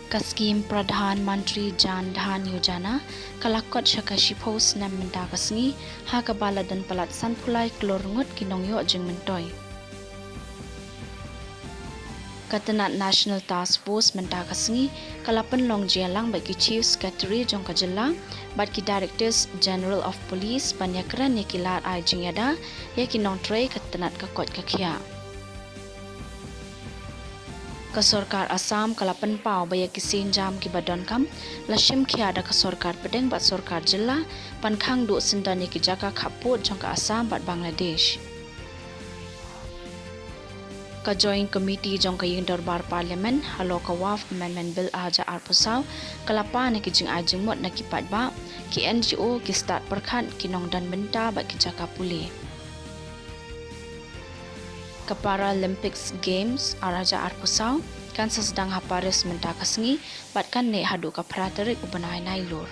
Kaskim Pradhan Mantri Jan Dhan Yojana kalakot syakashi post nam Mynta kasngi ha kabala dan palat sanpulai klorngut kinongyo jeng mentoy. Katanat National Task Force Mynta kasngi kalapan long jelang bagi Chief Secretary jong kajela bat ki Directors General of Police banyakran ni kilat ai jeng yada ya kinong tray katanat kakot kakia. Kasorkar Assam kalapan pau baya kisin jam ki badon kam lashim kia ada kasorkar pedeng bat sorkar jela pankhang du sindani ki jaka Khubor jong ka Assam bat Bangladesh. Ka Joint Committee jong ka yung Darbar Parliament halo ka WAF Amendment Bill aja arpusaw kalapa ni ki jing ajing mot na kipat ba ki NGO ki start perkhan kinong dan Mynta bat ki jaka puli. Ka Paralympics Games araja arpusaw kan sesedang haparis Mynta kasngi bat kan ne hadu ka pratarik ubanay nailur.